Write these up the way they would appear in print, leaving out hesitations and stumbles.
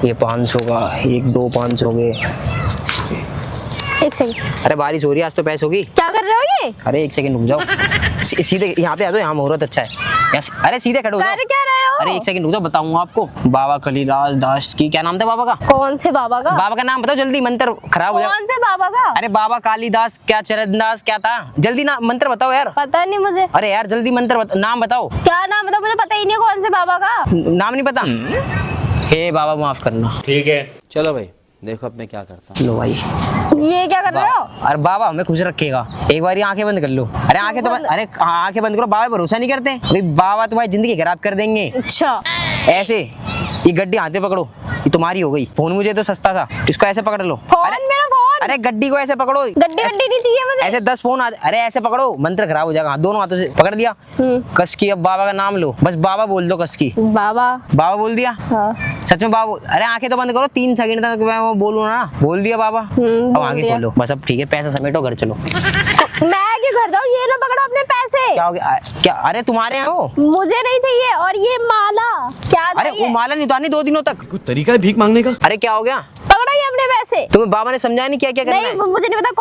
ये 500 का, 1 2 500 के। एक सेकंड। अरे बारिश हो रही है आज तो पैसे होगी। क्या कर रहे हो ये? अरे 1 सेकंड रुक जाओ। सीधे यहाँ पे आ जाओ, यहाँ मुहूर्त अच्छा है। अरे सीधे खड़े हो जाओ। कर क्या रहे हो? अरे 1 सेकंड रुक जाओ, बताऊंगा आपको। बाबा कालिदास दास की क्या नाम था बाबा का? कौन से बाबा का? बाबा का नाम बताओ जल्दी, मंत्र खराब हो जाए। कौन से बाबा का? अरे बाबा कालिदास क्या चरणदास क्या था, जल्दी ना मंत्र बताओ यार। पता नहीं मुझे। अरे यार जल्दी मंत्र नाम बताओ। क्या नाम बताओ, मुझे पता ही नहीं है कौन से बाबा का। नाम नहीं पता? हे बाबा माफ करना। ठीक है चलो भाई देखो अब मैं क्या करता हूँ। लो भाई। ये क्या कर रहे हो? अरे बाबा हमें खुश रखेगा, एक बार आंखें बंद कर लो। अरे आंखें तो अरे आंखें बंद करो, बाबा भरोसा नहीं करते भाई, बाबा तुम्हारी जिंदगी खराब कर देंगे। अच्छा ऐसे ये गड्डी हाथे पकड़ो, ये तुम्हारी हो गई। फोन मुझे तो सस्ता था, इसको ऐसे पकड़ लो। फोन मेरा फोन। अरे गड्डी को ऐसे पकड़ो। गड्डी गड्डी नहीं चाहिए मुझे। ऐसे 10 फोन अरे ऐसे पकड़ो, मंत्र खराब हो जाएगा। दोनों हाथों से पकड़ दिया, कस की। अब बाबा का नाम लो, बस बाबा बोल दो कस की। बाबा। बाबा बोल दिया? हाँ। सच में बाबा अरे आंखें तो बंद करो, 3 सेकंड तक मैं वो बोलूँ ना। बोल दिया बाबा। अब आगे खोलो बस। अब ठीक है, पैसा समेटो, घर चलो। मैं क्यों घर जाऊँ? ये लो पकड़ो अपने पैसे। क्या हो गया? क्या? अरे तुम्हारे हैं वो। मुझे नहीं चाहिए। और ये माला क्या? अरे वो माला नहीं उतारनी 2 दिनों तक। कुछ तरीका है भीख मांगने का? अरे क्या हो गया? पकड़ो ये अपने पैसे। तुम्हें बाबा ने समझाया नहीं क्या क्या करना है? नहीं मुझे नहीं पता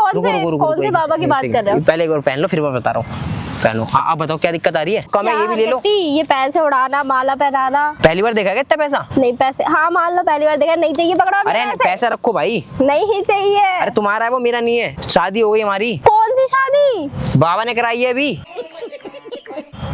कौन से बाबा की बात कर रहे हो। पहले एक बार पहन लो, फिर मैं बता रहा हूँ। पहनो। हाँ आप बताओ क्या दिक्कत आ रही है? कम है ये भी ले लो। ये पैसे उड़ाना, माला पहनाना। पहली बार देखा क्या इतना पैसा? नहीं पैसे, हाँ मान लो पहली बार देखा। नहीं चाहिए, पकड़ो अपने अरे पैसे। पैसा रखो भाई। नहीं चाहिए। अरे तुम्हारा है वो, मेरा नहीं है। शादी हो गई हमारी। कौन सी शादी? बाबा ने कराई है अभी।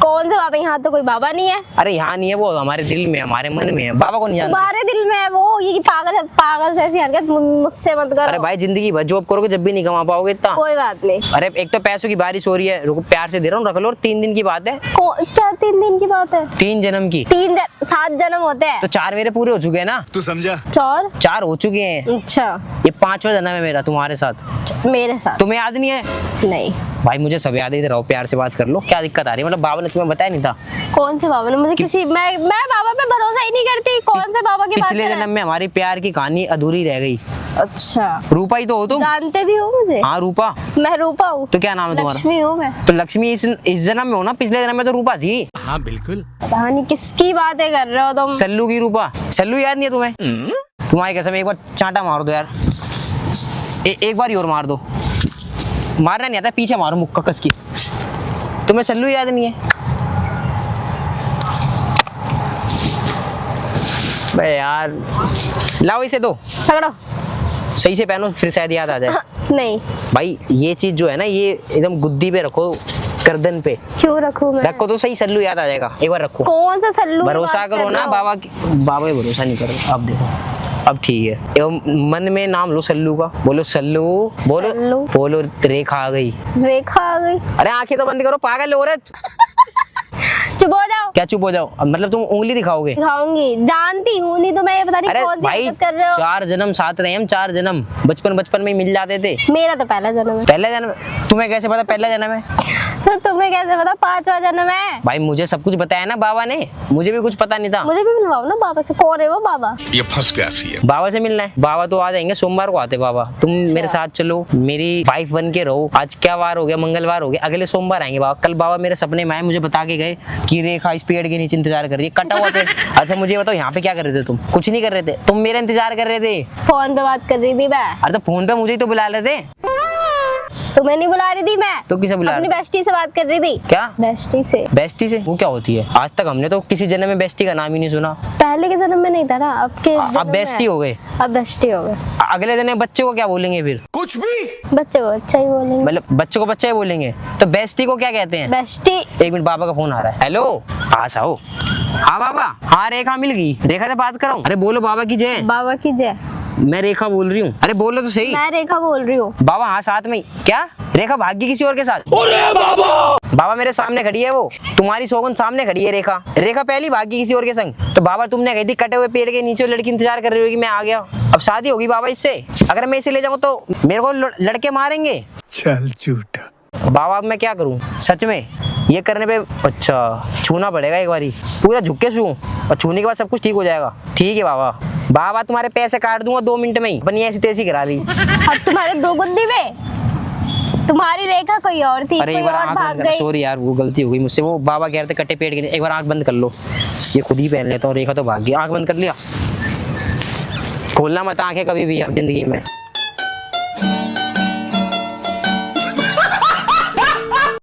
कौन से बाबा? यहाँ तो कोई बाबा नहीं है। अरे यहाँ नहीं है, वो हमारे दिल में, हमारे मन में है। बाबा को नहीं जानते। तुम्हारे दिल में है वो। ये पागल है, पागल जैसी हरकत मुझसे मत करो। अरे भाई जिंदगी भर जॉब करोगे जब भी नहीं कमा पाओगे इतना। कोई बात नहीं। अरे एक तो पैसों की बारिश हो रही है, रुको प्यार से दे रहा हूँ, रख लो। और 3 दिन की बात है। क्या 3 दिन की बात है? 3 जन्म की। 7 जन्म होते हैं तो 4 मेरे पूरे हो चुके हैं ना। तू समझा? 4 हो चुके हैं। अच्छा। ये 5वां जन्म है मेरा तुम्हारे साथ। मेरे साथ? तुम्हें याद नहीं है? नहीं भाई मुझे सब याद है, इधर आओ, प्यार से बात कर लो। क्या दिक्कत आ रही है? मतलब बाबा ने तुम्हें बताया नहीं था? कौन से बाबा ने? मुझे किसी मैं बाबा पे भरोसा ही नहीं करती। कौन से बाबा की बात कर पिछले रहे जन्म में हमारी प्यार की कहानी अधूरी रह गई। हैं? अच्छा। रूपा ही तो हो तुम। जानते भी हो मुझे? हाँ रूपा। मैं रूपा हूँ। तो क्या नाम है तुम्हारा? लक्ष्मी हूँ मैं। तो लक्ष्मी इस जन्म में हो ना, पिछले जन्म में तो रूपा थी। हाँ बिल्कुल। पता नहीं किसकी बातें कर रहे हो तुम। सल्लू की रूपा। सल्लू याद नहीं है तुम्हें? तुम्हारी कसम, एक बार चांटा मार दो यार। एक बार ही और मार दो। मारना नहीं आता, पीछे मारो मुक्का कस की। तुम्हें सल्लू याद नहीं है? बे यार लाओ इसे दो, पकड़ो। सही से पहनो, फिर शायद याद आ जाए। नहीं। भाई ये चीज जो है ना, ये एकदम गुद्दी पे रखो, गर्दन पे क्यों रखूं मैं? रखो तो सही, सल्लू याद आ जाएगा। एक बार रखो। कौन सा सल्लू? भरोसा करो ना बाबा की। बाबा पे भरोसा नहीं करो। अब देखो, अब ठीक है। एवं मन में नाम लो सल्लू का। बोलो सल्लू, बोलो सल्लू। बोलो। रेखा आ गई। रेखा आ गई। अरे आंखें तो बंद करो, पागल औरत। चुप हो जाओ। क्या चुप हो जाओ? अब मतलब तुम उंगली दिखाओगे? दिखाऊंगी, जानती हूँ। नहीं तो मैं ये बता रही अरे कौन सी भाई हरकत कर रहे हो। 4 जन्म साथ रहे हम, 4 जन्म। बचपन में मिल जाते थे। मेरा तो पहला जन्म है। पहला जन्म? तुम्हें कैसे पता पहला जन्म है? तो तुम्हें कैसे पता 5वां जन्म है? भाई मुझे सब कुछ बताया ना बाबा ने, मुझे भी कुछ पता नहीं था। मुझे भी मिलवाओ ना बाबा से। कौन है वो बाबा? ये फंस गया सी है। बाबा से मिलना है? बाबा तो आ जाएंगे, सोमवार को आते बाबा। तुम मेरे साथ चलो, मेरी वाइफ बन के रहो। आज क्या वार हो गया? मंगलवार हो गया। अगले सोमवार आएंगे बाबा। कल बाबा मेरे सपने में आए, मुझे बता के गए कि रेखा इस पेड़ के नीचे इंतजार कर रही है, कटा हुआ पेड़। अच्छा मुझे बताओ, यहाँ पे क्या कर रहे थे तुम? कुछ नहीं कर रहे थे, तुम मेरा इंतजार कर रहे थे। फोन पे बात कर रही थी मैं। अरे तो फोन पे मुझे ही तो बुला रहे थे। तुम्हें नहीं बुला रही थी मैं। तो किसे बुला अपनी रहे थे? बेस्टी से बात कर रही थी। क्या बेस्टी से? बेस्टी से? वो क्या होती है? आज तक हमने तो किसी जन्म में बेस्टी का नाम ही नहीं सुना। पहले के जन्म में नहीं था ना, अब के अब जन्म में बेस्टी है। हो गए। अब बेस्टी हो गए। अगले दिन बच्चे को क्या बोलेंगे फिर? कुछ भी। बच्चे को अच्छा ही बोलेंगे। मतलब बच्चों को बच्चा ही बोलेंगे, तो बेस्टी को क्या कहते हैं? बेस्टी। 1 मिनट, बाबा का फोन आ रहा है। हेलो, हाँ साहब। हाँ बाबा। हाँ रेखा मिल गई, रेखा से बात कर रहा हूँ। अरे बोलो बाबा की जय। बाबा की जय। मैं रेखा बोल रही हूँ। अरे बोलो तो सही। मैं रेखा बोल रही हूँ। बाबा हाँ साथ में ही। क्या रेखा भागी किसी और के साथ? अरे बाबा मेरे सामने खड़ी है वो, तुम्हारी सौगंध सामने खड़ी है। रेखा रेखा पहली भागी किसी और के संग। तो बाबा तुमने कही थी कटे हुए पेड़ के नीचे लड़की इंतजार कर रही होगी, मैं आ गया। अब शादी होगी बाबा इससे। अगर मैं इसे ले जाऊँ तो मेरे को लड़के मारेंगे। चल झूठा। बाबा अब मैं क्या करूं? सच में ये करने पे अच्छा छूना पड़ेगा एक बारी, पूरा झुक के छू, और छूने के बाद सब कुछ ठीक हो जाएगा। ठीक है बाबा। बाबा तुम्हारे पैसे काट दूंगा 2 मिनट में ही। अपनी ऐसी तैसी करा ली। अब तुम्हारे 2 गुंदी में तुम्हारी रेखा कोई और थी, अरे कोई एक बार और आंख भाग बंद कर। गई। सॉरी यार, वो गलती हो गई मुझसे। वो बाबा कह रहे थे कटे पेड़ के। एक बार आंख बंद कर लो। ये खुद ही पहन लेता हूँ। रेखा तो भाग गई। आंख बंद कर लिया। खोलना मत आंखें कभी भी अब जिंदगी में।